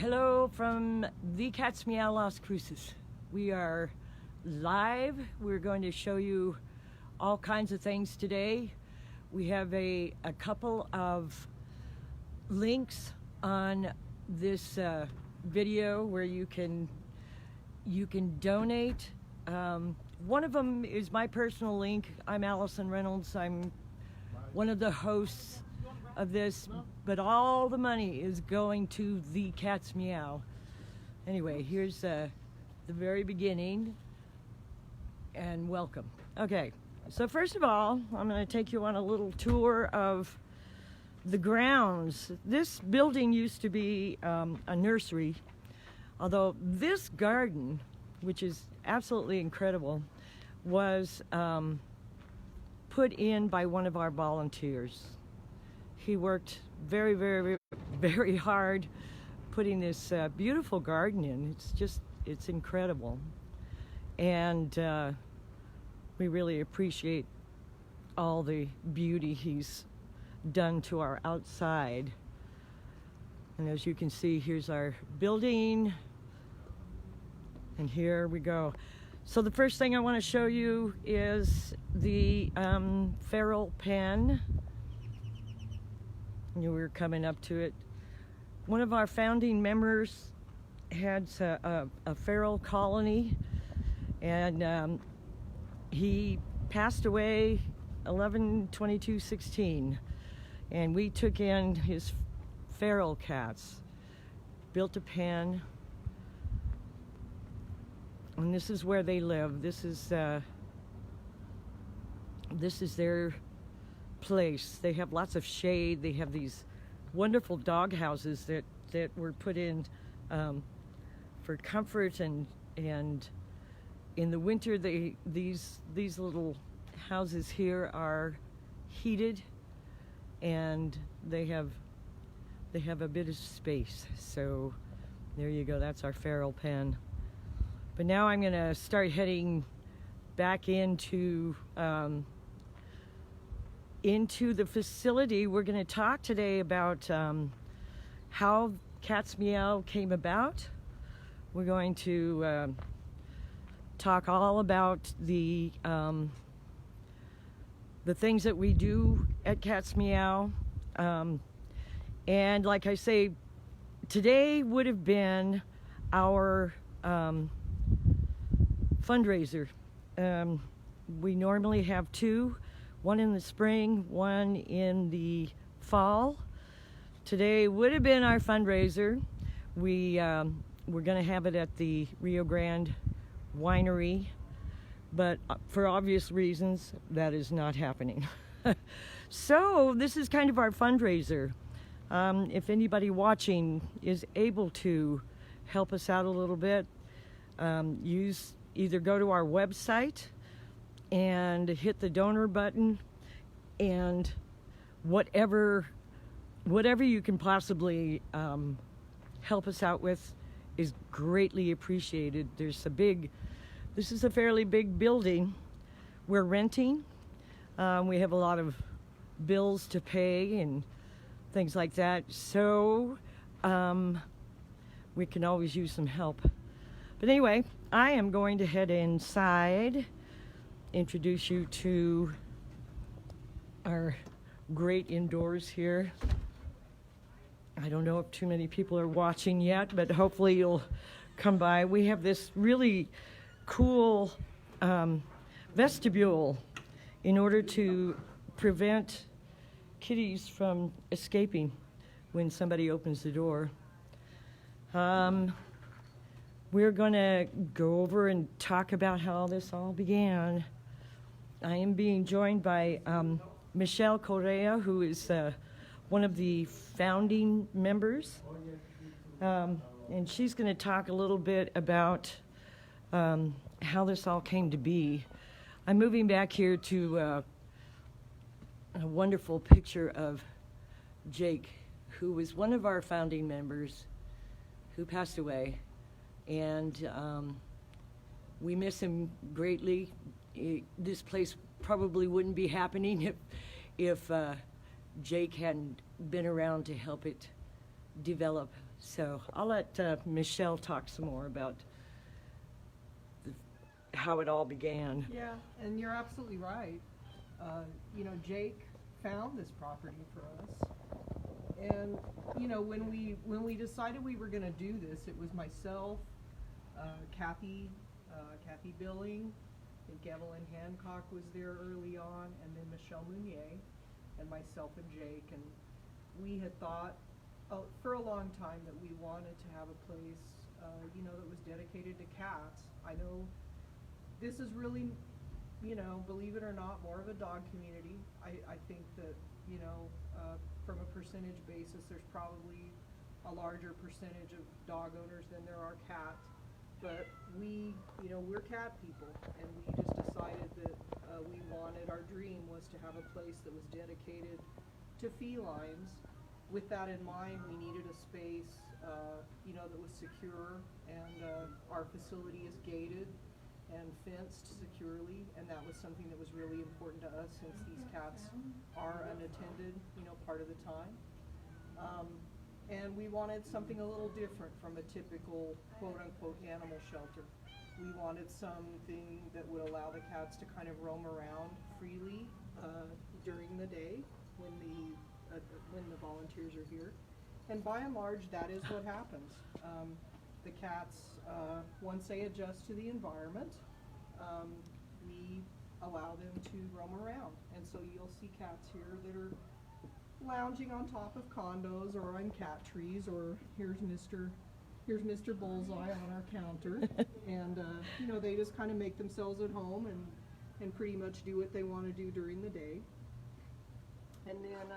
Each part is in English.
Hello from the Cat's Meow Las Cruces. We are live. We're going to show you all kinds of things today. We have a couple of links on this video where you can donate. One of them is my personal link. I'm Allison Reynolds. I'm one of the hosts of this, but all the money is going to the Cat's Meow. Anyway, here's the very beginning, and welcome. Okay, so first of all, I'm going to take you on a little tour of the grounds. This building used to be a nursery, although this garden, which is absolutely incredible, was put in by one of our volunteers. He worked very, very, very hard putting this beautiful garden in. It's incredible. And we really appreciate all the beauty he's done to our outside. And as you can see, here's our building. And here we go. So the first thing I want to show you is the feral pen. We're coming up to it. One of our founding members had a feral colony, and he passed away 11/22/16, and we took in his feral cats, built a pen, and this is where they live. This is their place. They have lots of shade. They have these wonderful dog houses that were put in for comfort, and in the winter these little houses here are heated, and they have a bit of space. So there you go. That's our feral pen. But now I'm gonna start heading back into the facility. We're going to talk today about how Cat's Meow came about. We're going to talk all about the things that we do at Cat's Meow. And like I say, today would have been our fundraiser. We normally have two. One in the spring, one in the fall. Today would have been our fundraiser. We're going to have it at the Rio Grande Winery, but for obvious reasons, that is not happening. So this is kind of our fundraiser. If anybody watching is able to help us out a little bit, either go to our website and hit the donor button, and whatever you can possibly help us out with is greatly appreciated. This is a fairly big building. We're renting. We have a lot of bills to pay and things like that, so we can always use some help. But anyway, I am going to head inside, introduce you to our great indoors here. I don't know if too many people are watching yet, but hopefully you'll come by. We have this really cool vestibule in order to prevent kitties from escaping when somebody opens the door. We're going to go over and talk about how this all began. I am being joined by Michelle Correa, who is one of the founding members, and she's going to talk a little bit about how this all came to be. I'm moving back here to a wonderful picture of Jake, who was one of our founding members, who passed away, and we miss him greatly. This place probably wouldn't be happening if Jake hadn't been around to help it develop. So I'll let Michelle talk some more about how it all began. Yeah, and you're absolutely right. You know, Jake found this property for us, and you know, when we decided we were going to do this, it was myself, Kathy Billing, I think Evelyn Hancock was there early on, and then Michelle Mounier, and myself and Jake, and we had thought for a long time that we wanted to have a place, you know, that was dedicated to cats. I know this is really, you know, believe it or not, more of a dog community. I think that, you know, from a percentage basis, there's probably a larger percentage of dog owners than there are cats. But we, you know, we're cat people, and we just decided that our dream was to have a place that was dedicated to felines. With that in mind, we needed a space, you know, that was secure, and our facility is gated and fenced securely, and that was something that was really important to us since these cats are unattended, you know, part of the time. And we wanted something a little different from a typical quote-unquote animal shelter. We wanted something that would allow the cats to kind of roam around freely during the day when the volunteers are here. And by and large, that is what happens. The cats, once they adjust to the environment, we allow them to roam around. And so you'll see cats here that are lounging on top of condos or on cat trees, or here's Mr. Bullseye on our counter. And you know, they just kind of make themselves at home and pretty much do what they want to do during the day. And then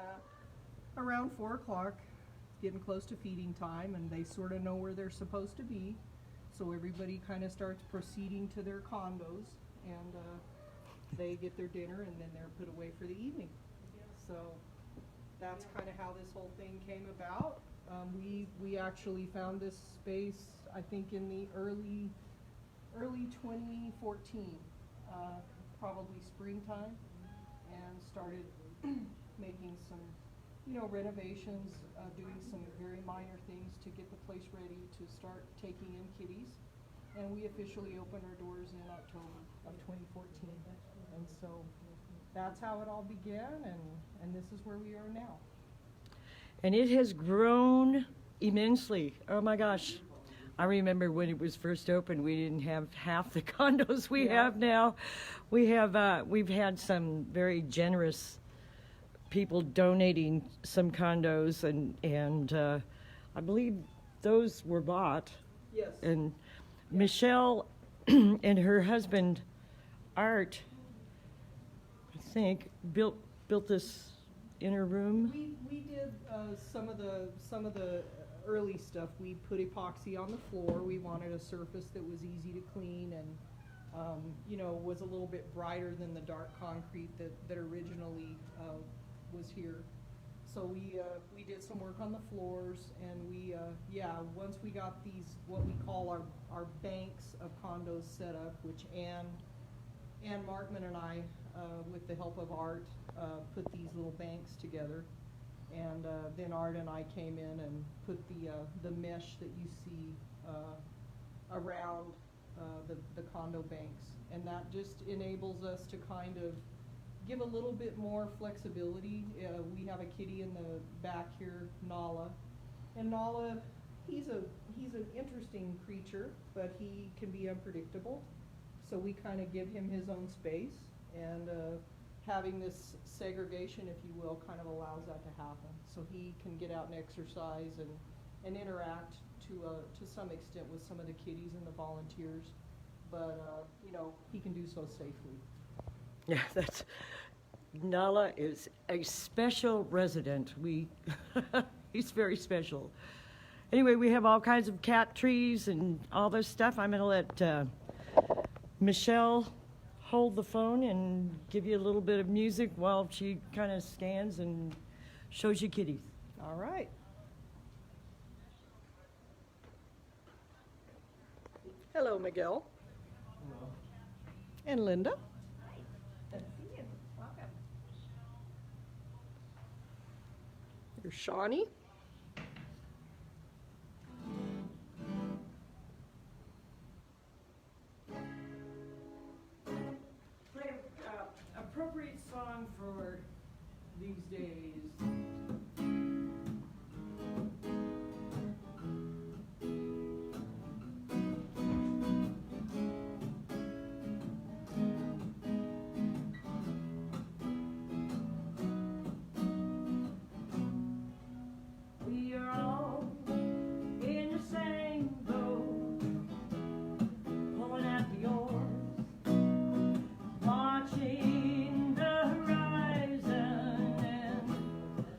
around 4 o'clock, getting close to feeding time, and they sort of know where they're supposed to be, so everybody kind of starts proceeding to their condos, and they get their dinner, and then they're put away for the evening. So that's kind of how this whole thing came about. We actually found this space, I think, in the early 2014, probably springtime, and started making some, you know, renovations, doing some very minor things to get the place ready to start taking in kitties. And we officially opened our doors in October of 2014. And so that's how it all began, and this is where we are now. And it has grown immensely. Oh my gosh. I remember when it was first opened, we didn't have half the condos we have now. We've had some very generous people donating some condos, and I believe those were bought. Yes. And Michelle and her husband Art, I think, built this inner room. We did some of the early stuff. We put epoxy on the floor. We wanted a surface that was easy to clean and you know, was a little bit brighter than the dark concrete that originally was here. So we did some work on the floors, and we once we got these, what we call our banks of condos set up, which Ann Markman and I, with the help of Art, put these little banks together, and then Art and I came in and put the mesh that you see around the condo banks, and that just enables us to kind of give a little bit more flexibility. We have a kitty in the back here, Nala, and Nala, he's an interesting creature, but he can be unpredictable. So we kind of give him his own space, and having this segregation, if you will, kind of allows that to happen. So he can get out and exercise and interact to some extent with some of the kitties and the volunteers, but you know, he can do so safely. Yeah, Nala is a special resident. He's very special. Anyway, we have all kinds of cat trees and all this stuff. I'm going to let Michelle hold the phone and give you a little bit of music while she kind of scans and shows you kitties. All right. Hello, Miguel. Hello. And Linda. Here's Shawnee. song for these days. We are all in the same boat, pulling at the oars, watching the horizon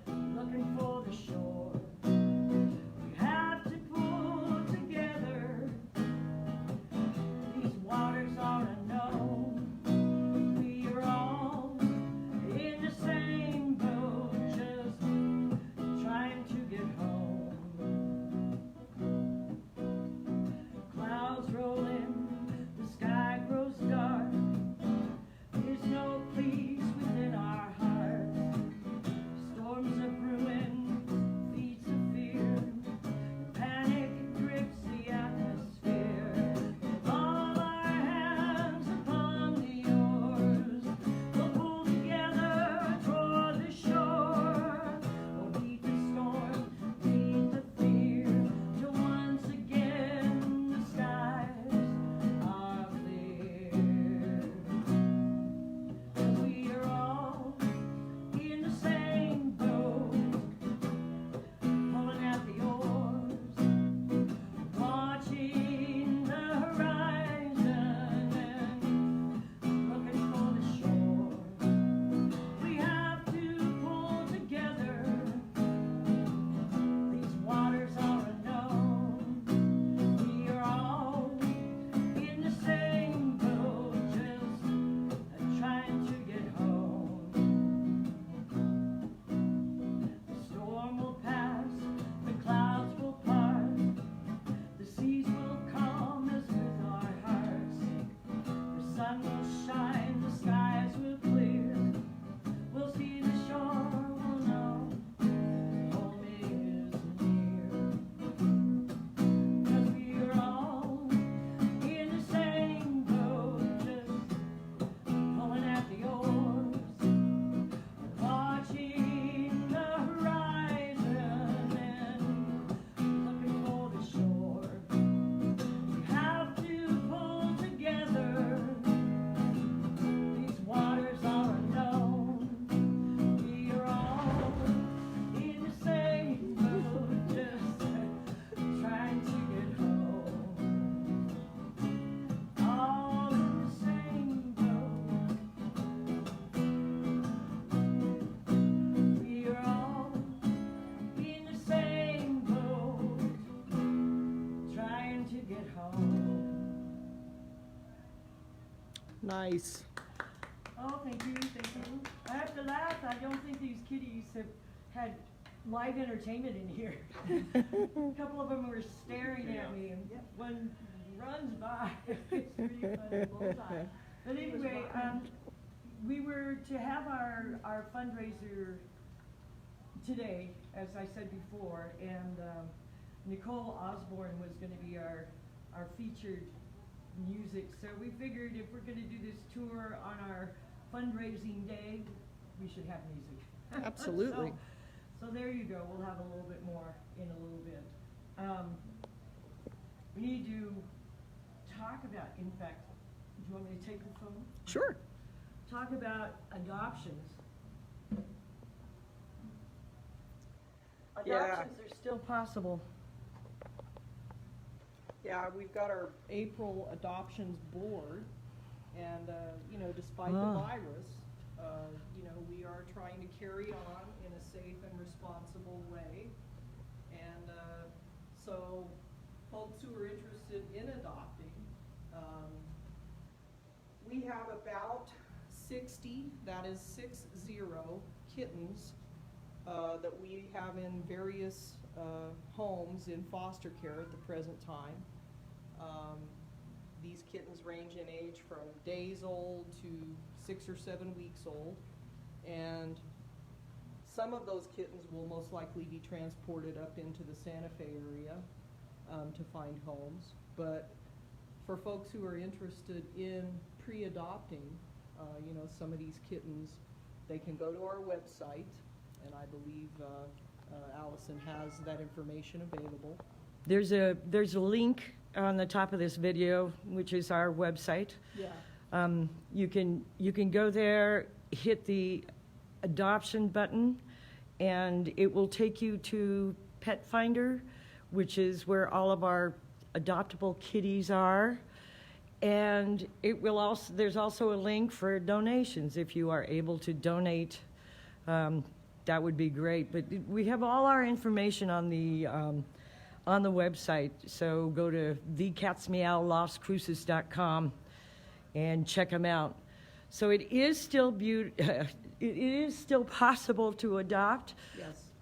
and looking for the shore. We have to pull together, these waters are unknown. We are all in the same boat, just trying to get home. Clouds roll in, the sky grows dark. There's no peace within our hearts. Storms are brewing, feats of fear. Panic grips the atmosphere. With all our hands upon the oars, we'll pull together toward the shore. We'll beat the storm, beat the fear, till once again the skies are clear. And we are all in the same boat, pulling at the oars, watching the horizon and looking for the shore. We have to pull together, these waters are unknown. We are all in the same boat, just trying to get home. The storm will pass, the clouds will part, the seas will calm as with our hearts. The sun will shine, the skies will clear. We'll see the shore, we'll know home is near. 'Cause we are all in the same boat, just pulling at the oars, watching the horizon and looking for the shore. We have to pull together, these waters are unknown. We are all in the same boat, just trying to get home. All in the same boat. We are all in the same boat, trying to get home. Nice. Oh, thank you, thank you. I have to laugh. I don't think these kitties have had live entertainment in here. A couple of them were staring at me, and one runs by. It's pretty funny both times. But anyway, we were to have our fundraiser today, as I said before, and Nicole Osborne was going to be our featured music. So we figured if we're going to do this tour on our fundraising day, we should have music. Absolutely. So there you go. We'll have a little bit more in a little bit. We need to talk about, in fact, do you want me to take the phone? Sure. Talk about adoptions. Yeah. Adoptions are still possible. Yeah, we've got our April adoptions board, and, despite the Ah. virus, we are trying to carry on in a safe and responsible way. And, so folks who are interested in adopting, we have about 60, that is 60 kittens, that we have in various, homes in foster care at the present time. These kittens range in age from days old to 6 or 7 weeks old, and some of those kittens will most likely be transported up into the Santa Fe area to find homes. But for folks who are interested in pre-adopting, some of these kittens they can go to our website, and I believe Allison has that information available. There's a link on the top of this video, which is our website. Yeah. You can go there, hit the adoption button, and it will take you to Pet Finder, which is where all of our adoptable kitties are. And there's also a link for donations. If you are able to donate, that would be great. But we have all our information on the website. So go to thecatsmeowlostcruises.com and check them out. So it is still it is still possible to adopt. Yes.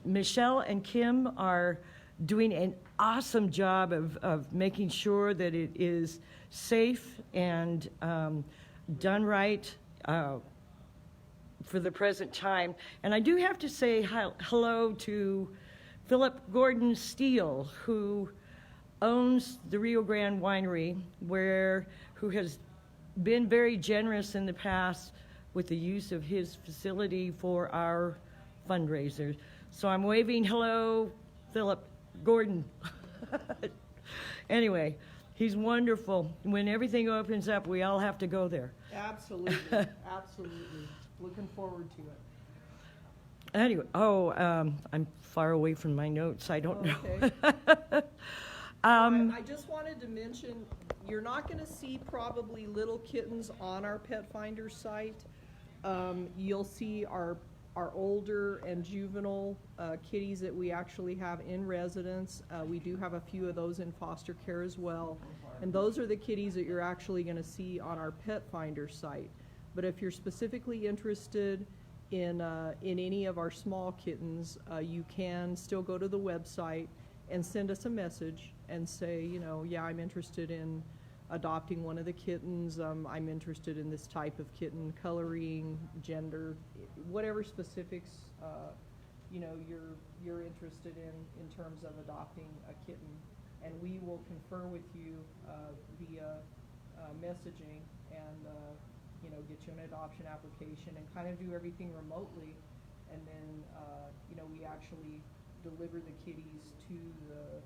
Michelle and Kim are doing an awesome job of making sure that it is safe and done right for the present time. And I do have to say hello to Philip Gordon Steele, who owns the Rio Grande Winery, who has been very generous in the past with the use of his facility for our fundraiser. So I'm waving hello, Philip Gordon. Anyway, he's wonderful. When everything opens up, we all have to go there. Absolutely. Absolutely. Looking forward to it. Anyway, I'm far away from my notes. I don't know. Okay. I just wanted to mention, you're not going to see probably little kittens on our Pet Finder site. You'll see our older and juvenile kitties that we actually have in residence. We do have a few of those in foster care as well. And those are the kitties that you're actually going to see on our Pet Finder site. But if you're specifically interested in any of our small kittens, you can still go to the website and send us a message and say, yeah, I'm interested in adopting one of the kittens. I'm interested in this type of kitten, coloring, gender, whatever specifics you're interested in terms of adopting a kitten, and we will confer with you via messaging and get you an adoption application and kind of do everything remotely, and then we actually deliver the kitties to the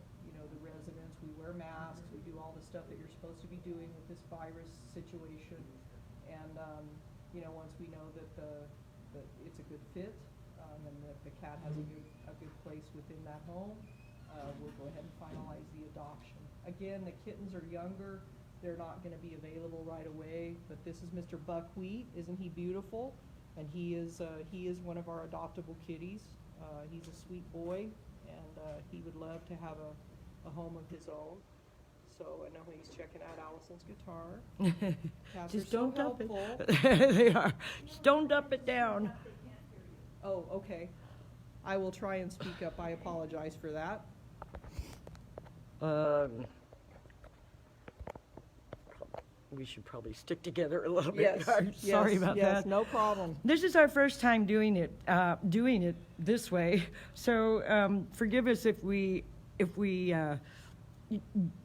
residents. We wear masks, we do all the stuff that you're supposed to be doing with this virus situation, and once we know that it's a good fit and that the cat has a good place within that home, we'll go ahead and finalize the adoption. Again, the kittens are younger. They're not going to be available right away, but this is Mr. Buckwheat. Isn't he beautiful? And he is one of our adoptable kitties. He's a sweet boy, and he would love to have a home of his own. So I know he's checking out Allison's guitar. Cats Just are so don't dump helpful. it. They are. Just don't dump it down. Oh, okay. I will try and speak up. I apologize for that. We should probably stick together a little bit. Yes, I'm sorry about that. Yes, no problem. This is our first time doing it this way. So forgive us if we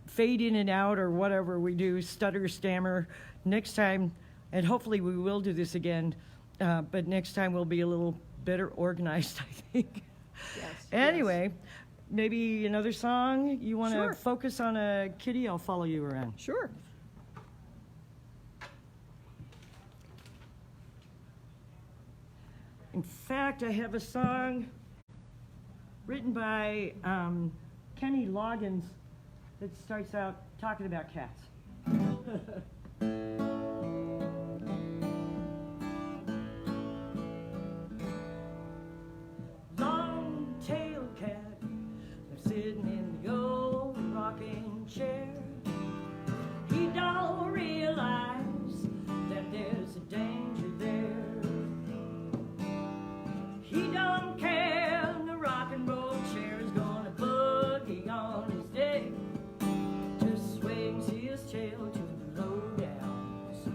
fade in and out or whatever we do, stutter, stammer. Next time, and hopefully we will do this again, but next time we'll be a little better organized, I think. Yes. Anyway, maybe another song. You want to Sure. focus on a kitty? I'll follow you around. Sure. In fact, I have a song written by Kenny Loggins that starts out talking about cats. Long-tailed cat, they're sitting in the old rocking chair. He don't realize that there's a danger there. He don't care, the rock and roll chair is gonna boogie on his day. Just swings his tail to the low down. So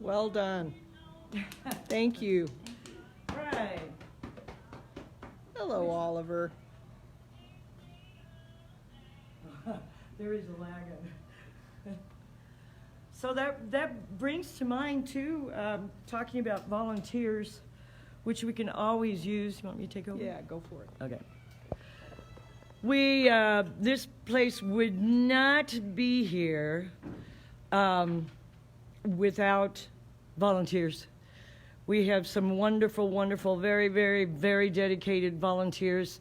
Well done. Thank you. Right. Hello, Oliver. There is a lag. So that brings to mind too, talking about volunteers, which we can always use. You want me to take over? Yeah, go for it. Okay. This place would not be here without volunteers. We have some wonderful, wonderful, very, very, very dedicated volunteers.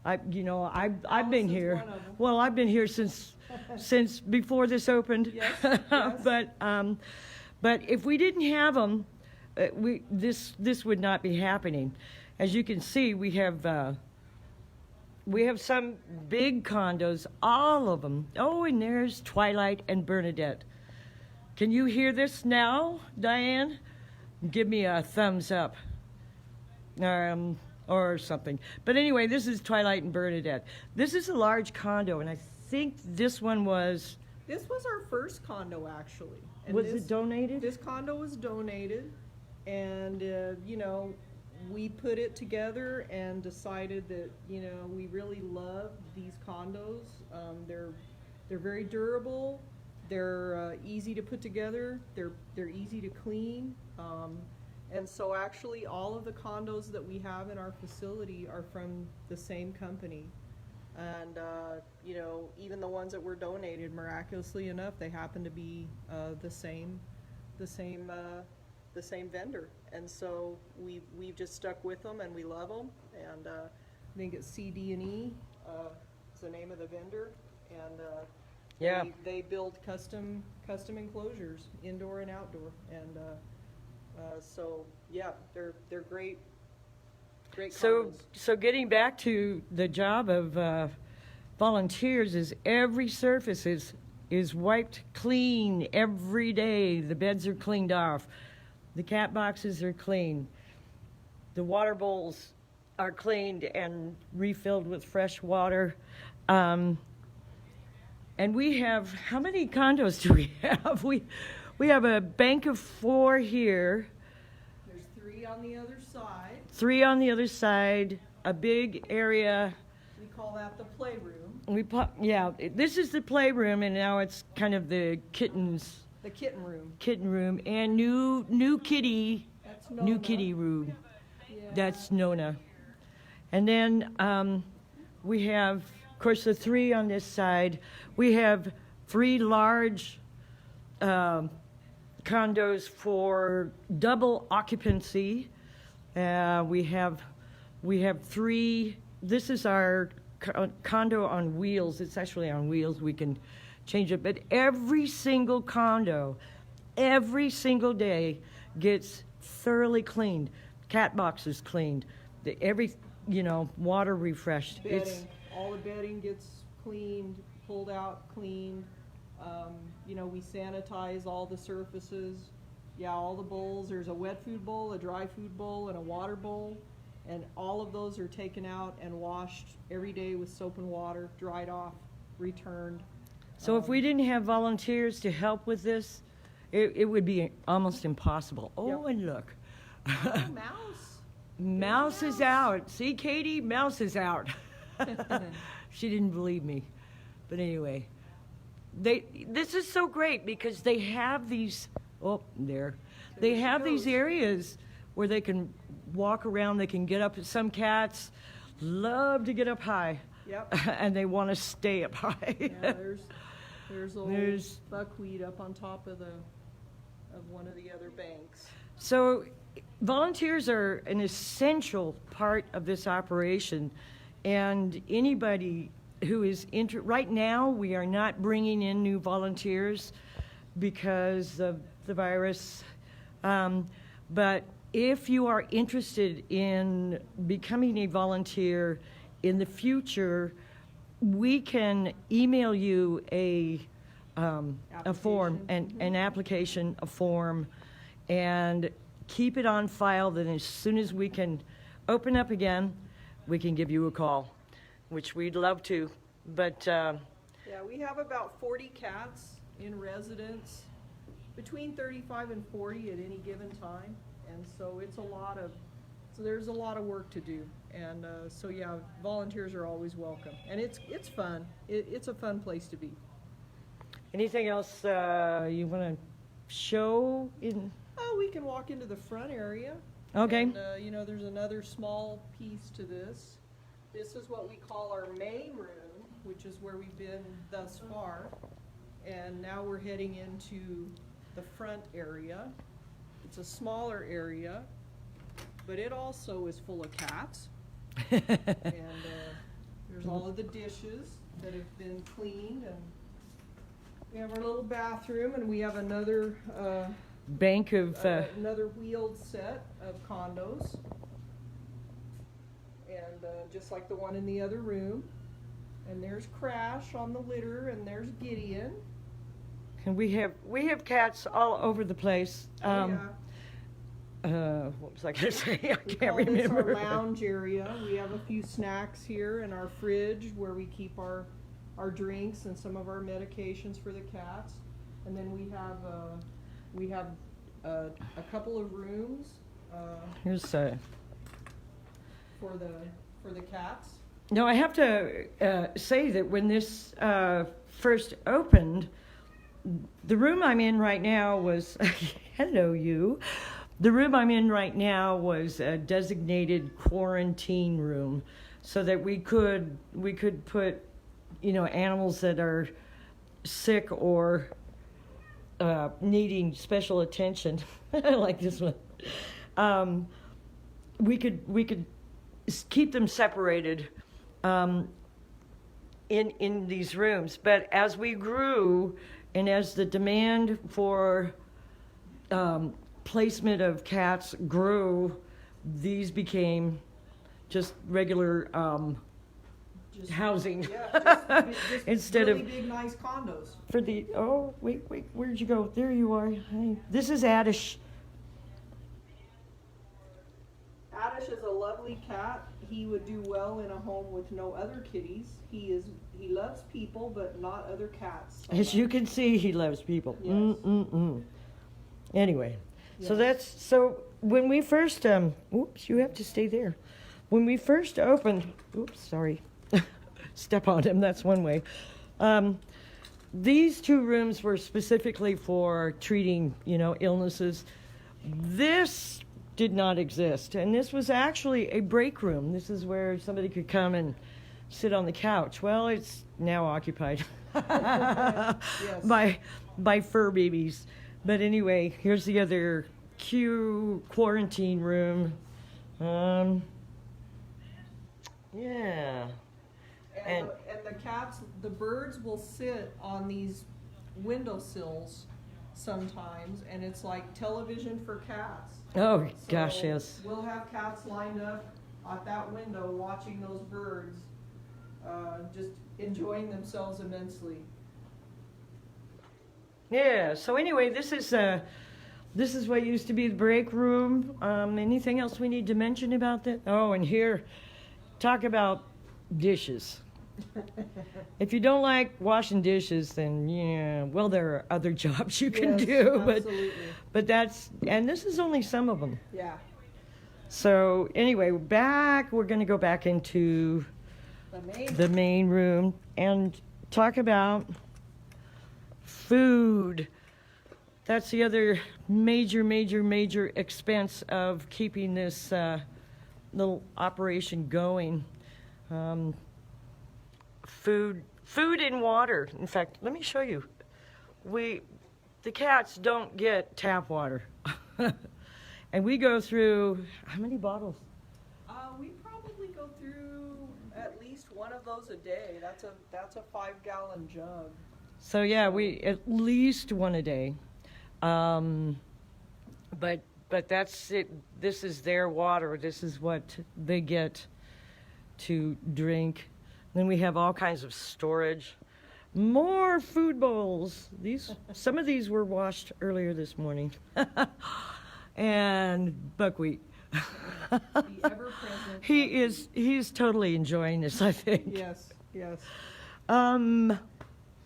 I've been Allison's here. one of them. Well, I've been here since before this opened. Yes, yes. But if we didn't have them, this would not be happening. As you can see, we have some big condos, all of them. Oh, and there's Twilight and Bernadette. Can you hear this now, Diane? Give me a thumbs up. Or something. But anyway, this is Twilight and Bernadette. This is a large condo, and I think this one was... This was our first condo, actually. And Was it donated? This condo was donated, and, we put it together and decided that, we really love these condos. They're very durable. They're easy to put together. They're easy to clean. And so actually all of the condos that we have in our facility are from the same company. And, even the ones that were donated, miraculously enough, they happen to be the same vendor. And so we've just stuck with them, and we love them. And I think it's CD&E is the name of the vendor. And Yeah. they build custom enclosures, indoor and outdoor. And so yeah, they're great So condos. getting back to the job of volunteers is every surface is wiped clean every day. The beds are cleaned off. The cat boxes are clean. The water bowls are cleaned and refilled with fresh water. And we have, how many condos do we have? We have a bank of 4 here. There's 3 on the other side. 3 on the other side, a big area. We call that the playroom. This is the playroom, and now it's kind of the kitten room, and new kitty, That's Nona. new kitty room. Yeah. That's Nona. And then we have, of course, the 3 on this side. We have 3 large condos for double occupancy. We have 3. This is our condo on wheels. It's actually on wheels. We can change it. But every single condo, every single day gets thoroughly cleaned. Cat boxes cleaned. Water refreshed. Bedding. All the bedding gets cleaned, pulled out, cleaned. We sanitize all the surfaces. Yeah, all the bowls. There's a wet food bowl, a dry food bowl, and a water bowl. And all of those are taken out and washed every day with soap and water, dried off, returned. So if we didn't have volunteers to help with this, it would be almost impossible. Oh, Yep. and look. Oh, Mouse. Mouse is out. See, Katie? Mouse is out. She didn't believe me. But anyway, this is so great because they have these, they have these areas where they can walk around, they can get up. Some cats love to get up high. Yep. And they want to stay up high. Yeah, there's old buckwheat up on top of one of the other banks. So volunteers are an essential part of this operation, and anybody who is right now we are not bringing in new volunteers because of the virus, but if you are interested in becoming a volunteer in the future, we can email you a form, an application, a form, and keep it on file. Then as soon as we can open up again, we can give you a call, which we'd love to. But yeah, we have about 40 cats in residence, between 35 and 40 at any given time, and so there's a lot of work to do, and so yeah, volunteers are always welcome, and it's fun. It's a fun place to be. Anything else you want to show in? Oh, we can walk into the front area. Okay. And, there's another small piece to this. This is what we call our main room, which is where we've been thus far. And now we're heading into the front area. It's a smaller area, but it also is full of cats. And there's all of the dishes that have been cleaned, and we have our little bathroom, and we have another Bank of another wheeled set of condos, and just like the one in the other room. And there's Crash on the litter, and there's Gideon. and we have cats all over the place. Yeah. What was I going to say? I We can't call this remember. our lounge area. We have a few snacks here in our fridge where we keep our drinks and some of our medications for the cats. And then we have a couple of rooms Here's for the cats. no. I have to say that when this first opened, the room I'm in right now was hello you. The room I'm in right now was a designated quarantine room, so that we could put, animals that are sick or needing special attention, like this one. We could keep them separated in these rooms. But as we grew, and as the demand for placement of cats grew, these became just regular Just, housing. Yeah, just Instead really of big, nice condos. for the wait, where'd you go? There you are. Hi. This is Adish. Adish is a lovely cat. He would do well in a home with no other kitties. He loves people, but not other cats. So As you can see, he loves people. Yes. Anyway, so Yes. so when we first oops, you have to stay there. When we first opened, oops, sorry, step on him. That's one way. These two rooms were specifically for treating, illnesses. This did not exist, and this was actually a break room. This is where somebody could come and sit on the couch. Well, it's now occupied Yes. by fur babies. But anyway, here's the other quarantine room. Yeah. And the cats, the birds will sit on these windowsills sometimes, and it's like television for cats. Oh, gosh, So yes. We'll have cats lined up at that window watching those birds, just enjoying themselves immensely. Yeah. So anyway, this is what used to be the break room. Anything else we need to mention about that? Oh, and here, talk about dishes. If you don't like washing dishes, then well, there are other jobs you can Yes, do, absolutely. but and this is only some of them. Yeah. So anyway, we're going to go back into the main room and talk about food. That's the other major expense of keeping this little operation going. Food and water. In fact, let me show you. The cats don't get tap water. And we go through, how many bottles? We probably go through at least one of those a day. That's a 5-gallon jug. So yeah, we at least one a day. But that's it. This is their water. This is what they get to drink. Then we have all kinds of storage. More food bowls. Some of these were washed earlier this morning. And buckwheat. The ever-present. He's totally enjoying this, I think. Yes, yes.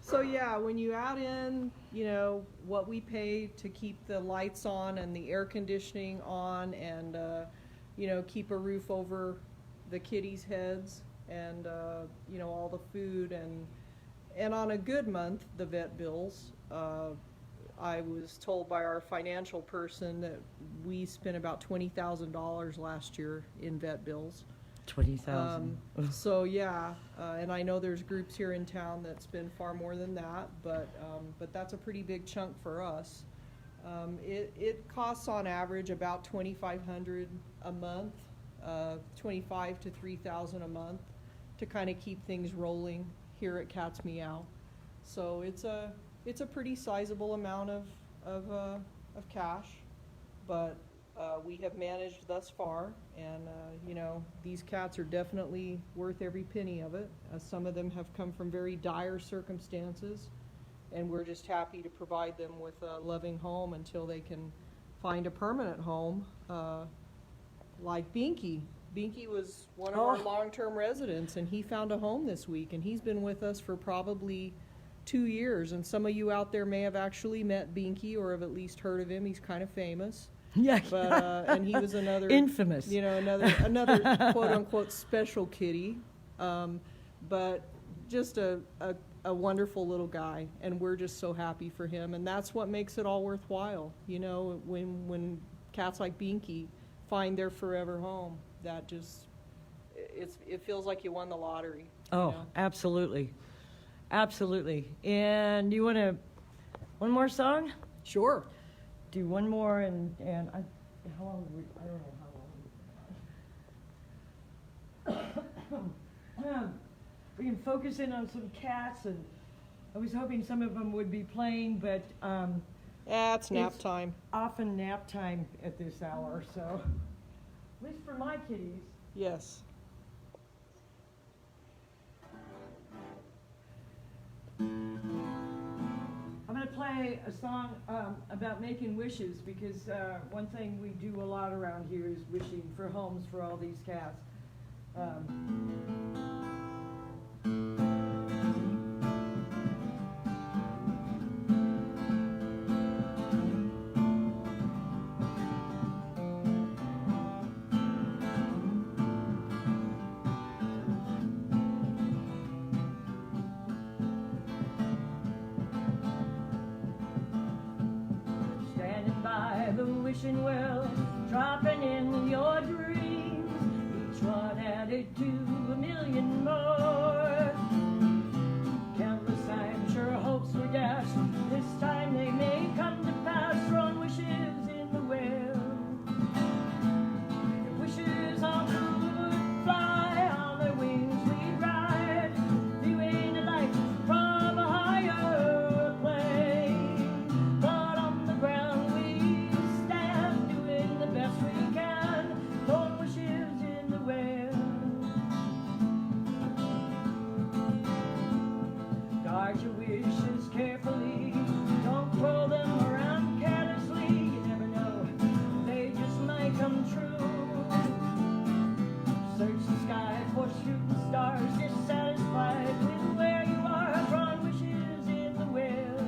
So yeah, when you add in, you know, what we pay to keep the lights on and the air conditioning on and, you know, keep a roof over the kitties' heads and, you know, all the food and on a good month, the vet bills, I was told by our financial person that we spent about $20,000 last year in vet bills. 20,000. So yeah, and I know there's groups here in town that spend far more than that, but that's a pretty big chunk for us. It costs on average about $2,500 a month, 25 to 3,000 a month to kind of keep things rolling here at Cat's Meow. So it's a pretty sizable amount of cash, but we have managed thus far, and you know, these cats are definitely worth every penny of it. Some of them have come from very dire circumstances, and we're just happy to provide them with a loving home until they can find a permanent home, like Binky. Binky was one of our long-term residents, and he found a home this week, and he's been with us for probably 2 years, and some of you out there may have actually met Binky or have at least heard of him. He's kind of famous. Yeah. But, and he was another infamous, you know, another quote unquote special kitty, but just a wonderful little guy, and we're just so happy for him, and that's what makes it all worthwhile. You know, when cats like Binky find their forever home, that just it feels like you won the lottery. Oh, you know? absolutely, absolutely. And you want one more song? Sure. Do one more, and how long? I don't know how long. We can focus in on some cats, and I was hoping some of them would be playing, but It's nap time. Often nap time at this hour, so at least for my kitties. Yes. I'm going to play a song about making wishes, because one thing we do a lot around here is wishing for homes for all these cats. The wishing well, dropping in your dreams, each one added to a million more. Countless, I'm sure, hopes were dashed. This time they may come to pass. Thrown wishes in the well. If wishes all could fly, on their wings we'd ride, viewing the light from a higher plane. But on the ground we stand, doing the best we can, throwing wishes in the well. Guard your wishes carefully, don't throw them around carelessly. You never know, they just might come true. Search the sky for shooting stars, dissatisfied with where you are, throwing wishes in the well.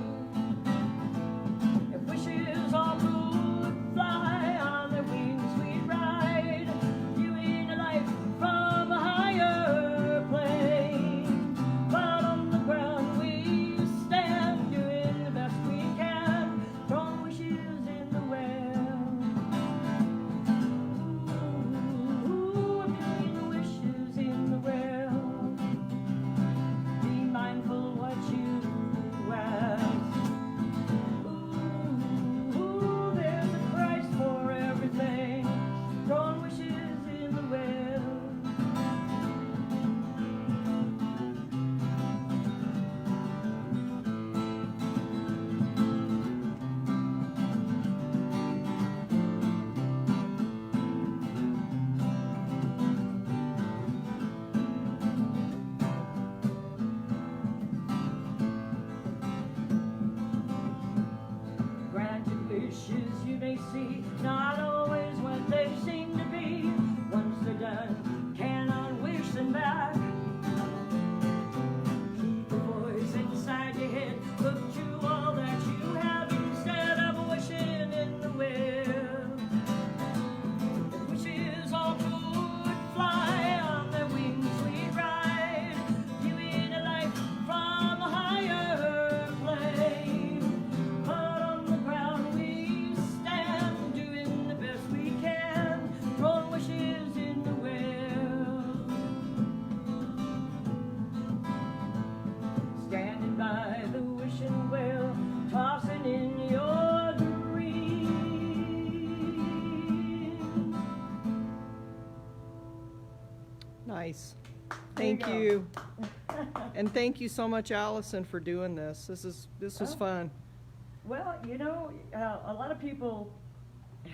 If wishes all could fly, on their wings we'd ride, viewing the life from a higher plane. But on the ground we stand. Thank you. And thank you so much, Allison, for doing this. This was fun. Well, you know, a lot of people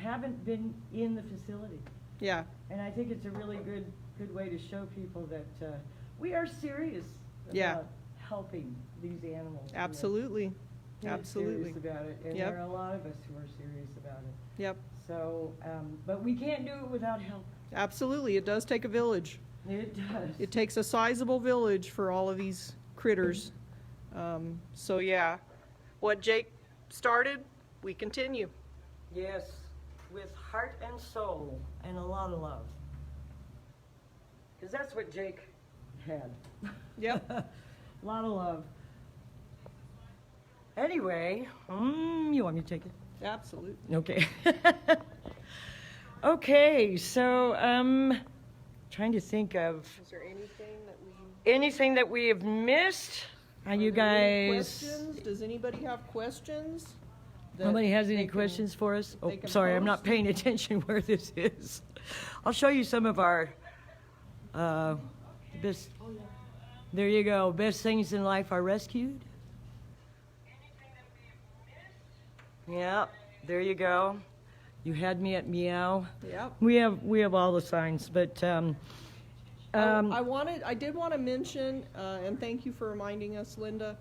haven't been in the facility. Yeah. And I think it's a really good way to show people that we are serious about helping these animals. Absolutely. We're Absolutely. serious about it, and there are a lot of us who are serious about it. Yep. So, but we can't do it without help. Absolutely. It does take a village. It does. It takes a sizable village for all of these critters. So yeah, what Jake started, we continue. Yes, with heart and soul and a lot of love. Because that's what Jake had. Yep. A lot of love. Anyway, you want me to take it? Absolutely. Okay. Okay, so trying to think of Is there anything that we have missed. Are you any guys? questions? Does anybody have questions? that Nobody has they any can- questions for us? Oh, they can sorry, I'm not post? paying attention where this is. I'll show you some of our best. There you go. Best things in life are rescued. Yeah, there you go. You had me at Meow. Yep. We have all the signs, but I did want to mention, and thank you for reminding us, Linda.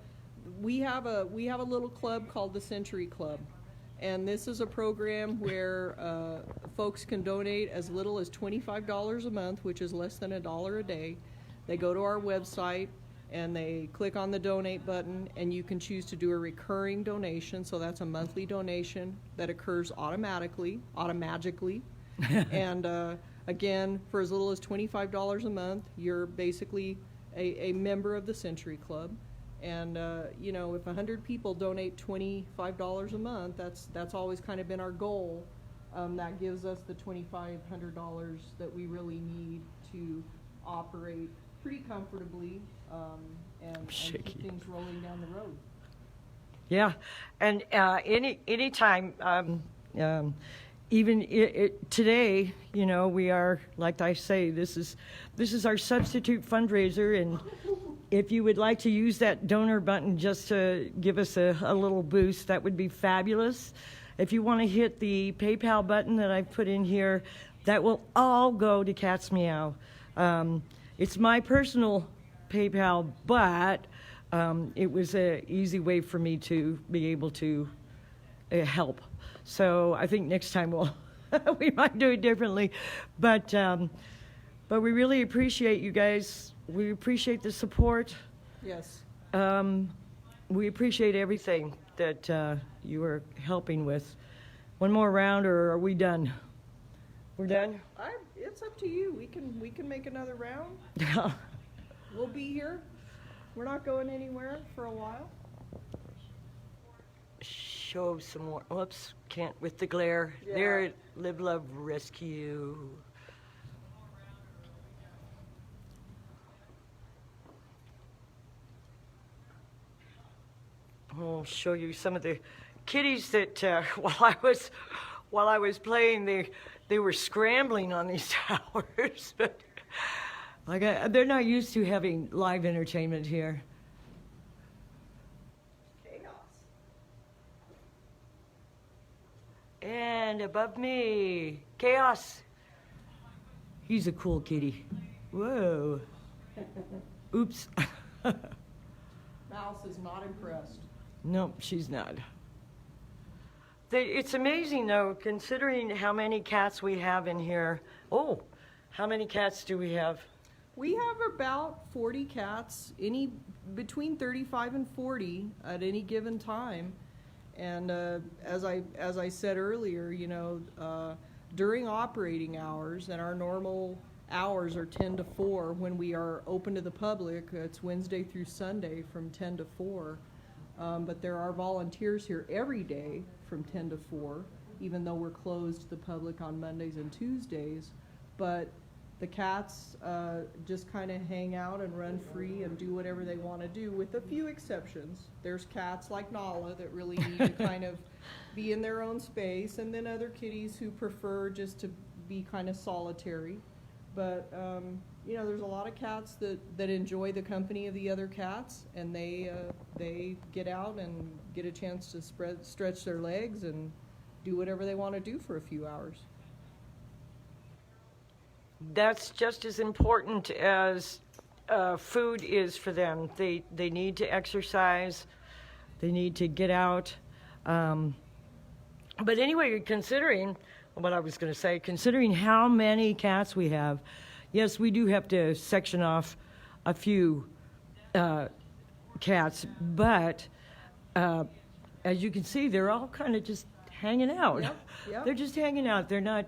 We have a little club called the Century Club, and this is a program where folks can donate as little as $25 a month, which is less than $1 a day. They go to our website and they click on the donate button, and you can choose to do a recurring donation. So that's a monthly donation that occurs automatically. And again, for as little as $25 a month, you're basically a member of the Century Club. And you know, if 100 people donate $25 a month, that's always kind of been our goal. That gives us the $2,500 that we really need to operate pretty comfortably and keep things rolling down the road. yeah, and any time, even today, you know, we are, like I say, this is our substitute fundraiser, and if you would like to use that donor button just to give us a little boost, that would be fabulous. If you want to hit the PayPal button that I've put in here, that will all go to Cats Meow. It's my personal PayPal, but it was an easy way for me to be able to help. So I think next time we might do it differently, but we really appreciate you guys. We appreciate the support. Yes. We appreciate everything that you are helping with. One more round, or are we done? We're done? It's up to you. We can make another round. We'll be here. We're not going anywhere for a while. Show some more. Oops, can't with the glare. Yeah. There, Live, Love, Rescue. I'll show you some of the kitties that while I was playing, they were scrambling on these towers. But they're not used to having live entertainment here. Chaos. And above me, Chaos. He's a cool kitty. Whoa. Oops. Mouse is not impressed. Nope, she's not. It's amazing, though, considering how many cats we have in here. Oh, how many cats do we have? We have about 40 cats, between 35 and 40 at any given time. And as I said earlier, you know, during operating hours, and our normal hours are 10 to 4 when we are open to the public. It's Wednesday through Sunday from 10 to 4. But there are volunteers here every day from 10 to 4, even though we're closed to the public on Mondays and Tuesdays. But the cats just kind of hang out and run free and do whatever they want to do, with a few exceptions. There's cats like Nala that really need to kind of be in their own space, and then other kitties who prefer just to be kind of solitary. But you know, there's a lot of cats that enjoy the company of the other cats, and they get out and get a chance to stretch their legs and do whatever they want to do for a few hours. That's just as important as food is for them. They need to exercise. They need to get out. But anyway, considering what I was going to say, considering how many cats we have, yes, we do have to section off a few cats, but as you can see, they're all kind of just hanging out. Yep. They're just hanging out. They're not,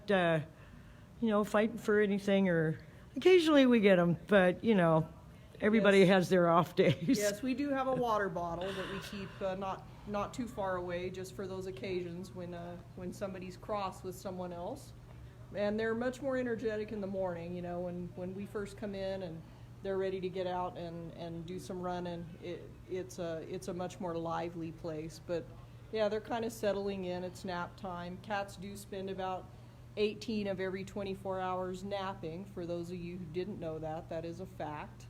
fighting for anything, or occasionally we get them, but, everybody Yes. has their off days. Yes, we do have a water bottle that we keep not too far away, just for those occasions when somebody's cross with someone else. And they're much more energetic in the morning, when we first come in and they're ready to get out and do some running. It's a much more lively place. But yeah, they're kind of settling in. It's nap time. Cats do spend about 18 of every 24 hours napping. For those of you who didn't know that, that is a fact.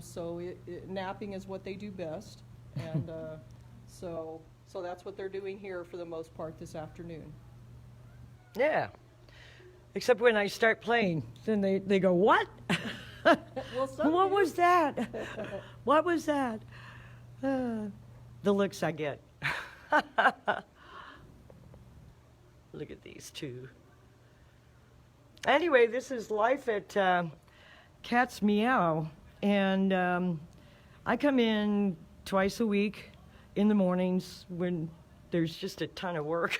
So napping is what they do best, and so that's what they're doing here for the most part this afternoon. Yeah. Except when I start playing, then they go, what? Well, some What do. was that? What was that? The looks I get. Look at these two. Anyway, this is life at Cat's Meow. And I come in twice a week in the mornings when there's just a ton of work.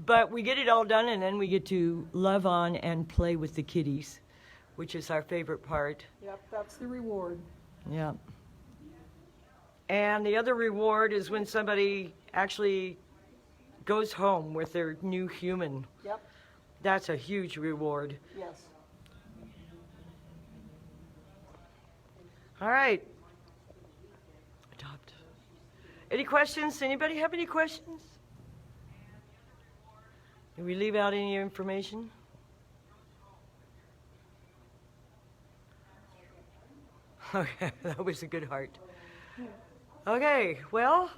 But we get it all done, and then we get to love on and play with the kitties, which is our favorite part. Yep, that's the reward. Yeah. And the other reward is when somebody actually goes home with their new human. Yep, That's a huge reward. yes. All right. Adopt. Any questions? Anybody have any questions? Did we leave out any information? Okay, that was a good heart. Okay, well,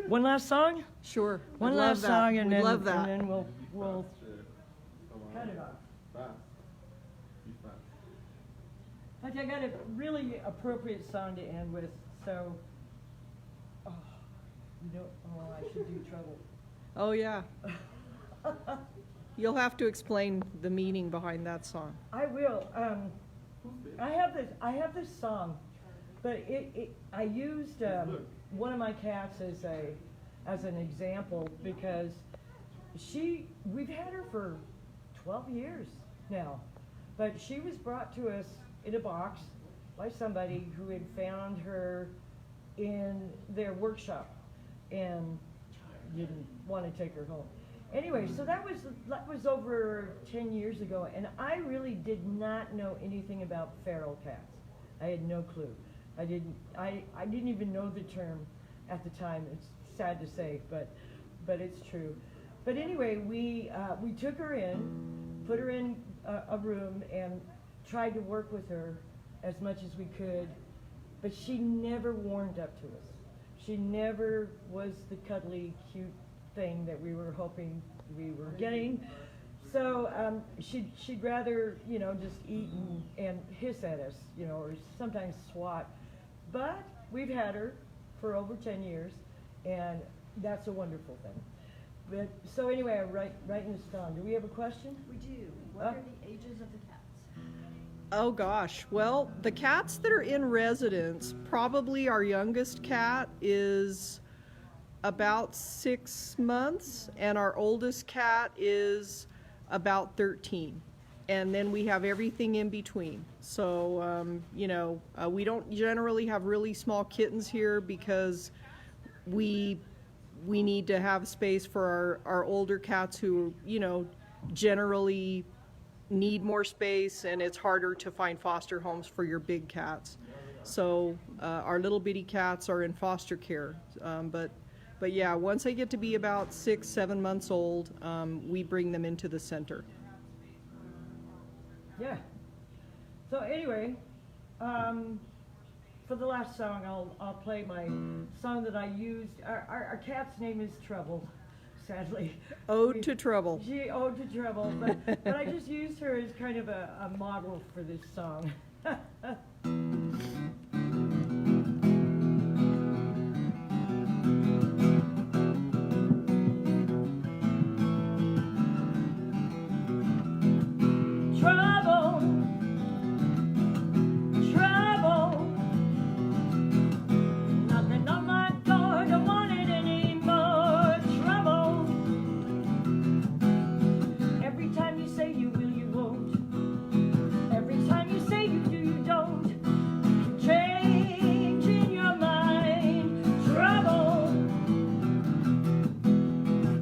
one last song? Sure. One We'd last love that. song, and We'd then, love that. and then we'll cut it off. I got a really appropriate song to end with, so. Oh, I should do Trouble. Oh, yeah. You'll have to explain the meaning behind that song. I will. I have this song, but I used one of my cats as an example, because we've had her for 12 years now, but she was brought to us in a box by somebody who had found her in their workshop and didn't want to take her home. Anyway, so that was over 10 years ago, and I really did not know anything about feral cats. I had no clue. I didn't even know the term at the time. It's sad to say, but it's true. But anyway, we took her in, put her in a room, and tried to work with her as much as we could, but she never warmed up to us. She never was the cuddly, cute thing that we were hoping we were getting. So she'd rather, just eat and hiss at us, or sometimes swat. But we've had her for over 10 years, and that's a wonderful thing. But so anyway, I'm writing this down. Do we have a question? We do. What are the ages of the cats? Oh gosh, well, the cats that are in residence, probably our youngest cat is about 6 months, and our oldest cat is about 13. And then we have everything in between. So, we don't generally have really small kittens here because we need to have space for our older cats who, generally need more space, and it's harder to find foster homes for your big cats. So our little bitty cats are in foster care. But yeah, once they get to be about 6-7 months old, we bring them into the center. Yeah. So anyway, for the last song, I'll play my song that I used. Our cat's name is Trouble, sadly. Ode to Trouble. Ode to Trouble, but I just used her as kind of a model for this song. Trouble, trouble, knocking on my door, don't want it anymore. Trouble, every time you say you will, you won't. Every time you say you do, you don't. Changing your mind. Trouble,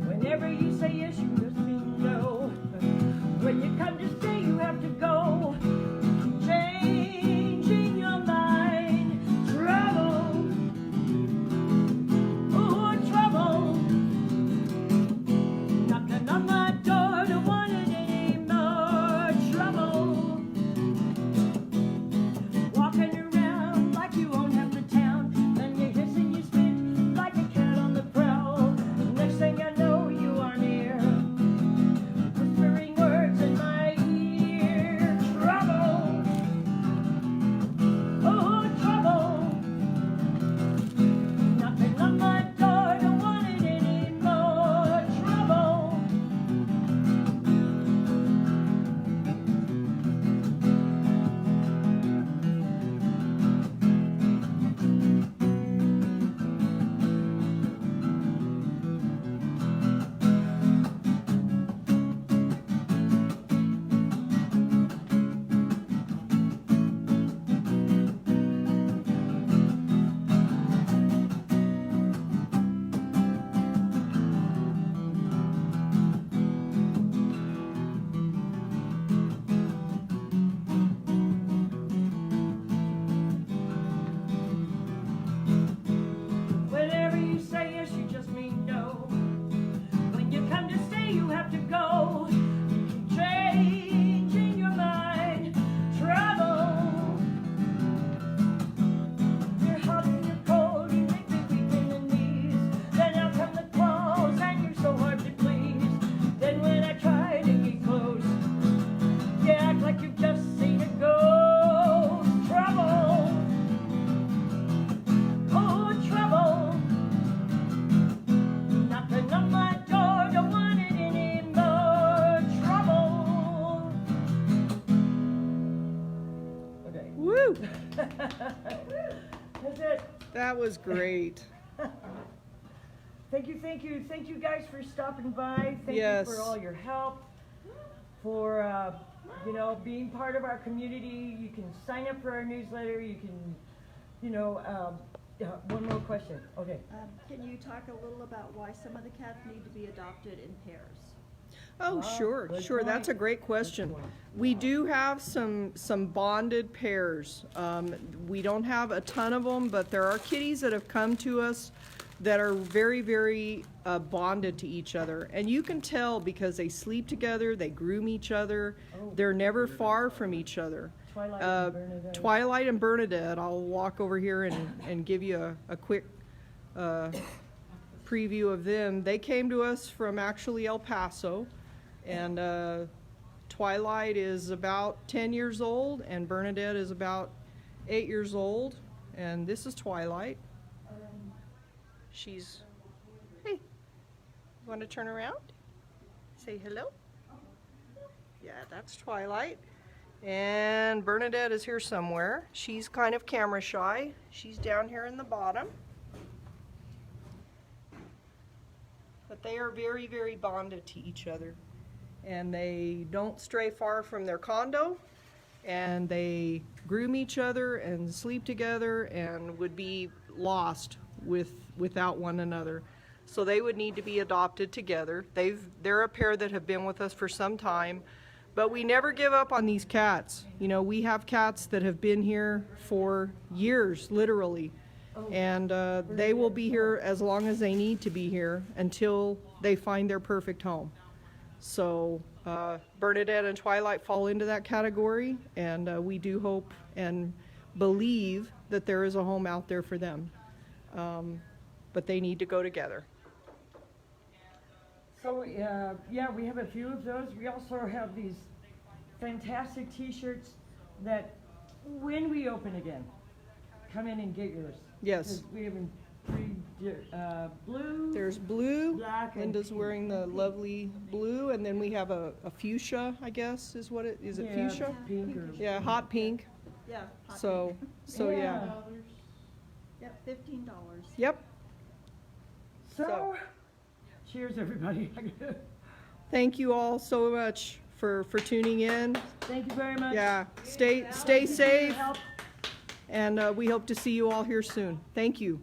whenever you say yes, you just mean no. When you come to stay, you have to go. Changing your mind. Trouble. Oh, trouble. Knocking on my door, don't want it anymore. Trouble. Walking around like you own half the town. Then you hiss and you spit like a cat on the prowl. Next thing I know, you are near. Whispering words in my ear. Trouble. Oh, trouble. Knocking on my door, don't want it anymore. Trouble. Whenever you say yes, you just mean no. When you come to stay, you have to go. Changing your mind. Trouble. You're hot and you're cold, you make me weak in the knees. Then out come the claws, and you're so hard to please. Then when I try to get close, you act like you've just seen a ghost. Trouble. Oh, trouble. Knocking on my door, don't want it anymore. Trouble. Okay. Woo! That's it. That was great. Thank you guys for stopping by. Thank Yes. you for all your help, for being part of our community. You can sign up for our newsletter. You can, one more question. Okay. Can you talk a little about why some of the cats need to be adopted in pairs? Oh, sure, good sure. That's a point. great question. Good point. We do have some bonded pairs. We don't have a ton of them, but there are kitties that have come to us that are very, very bonded to each other. And you can tell because they sleep together, they groom each other, Oh. they're never far from each other. Twilight and Bernadette. Twilight and Bernadette, I'll walk over here and give you a quick preview of them. They came to us from actually El Paso, and Twilight is about 10 years old, and Bernadette is about 8 years old, and this is Twilight. She's, hey, you want to turn around? Say hello? Yeah, that's Twilight. And Bernadette is here somewhere. She's kind of camera shy. She's down here in the bottom. But they are very, very bonded to each other. And they don't stray far from their condo. And they groom each other and sleep together and would be lost without one another. So they would need to be adopted together. They're a pair that have been with us for some time. But we never give up on these cats. You know, we have cats that have been here for years, literally. And they will be here as long as they need to be here until they find their perfect home. So Bernadette and Twilight fall into that category, and we do hope and believe that there is a home out there for them. But they need to go together. So, yeah, we have a few of those. We also have these fantastic t-shirts that when we open again, come in and get yours. Yes. 'Cause we have in three, blue. There's blue. Black and Linda's pink. wearing the lovely blue, and then we have a fuchsia, I guess, is what it is. It Yeah, fuchsia? pink or- Yeah, hot pink. Yeah. hot So, pink. so yeah. Yeah. Yep, $15. Yep. So, cheers, everybody. Thank you all so much for tuning in. Thank you very much. Yeah. Stay Thank you for your safe, help. and we hope to see you all here soon. Thank you.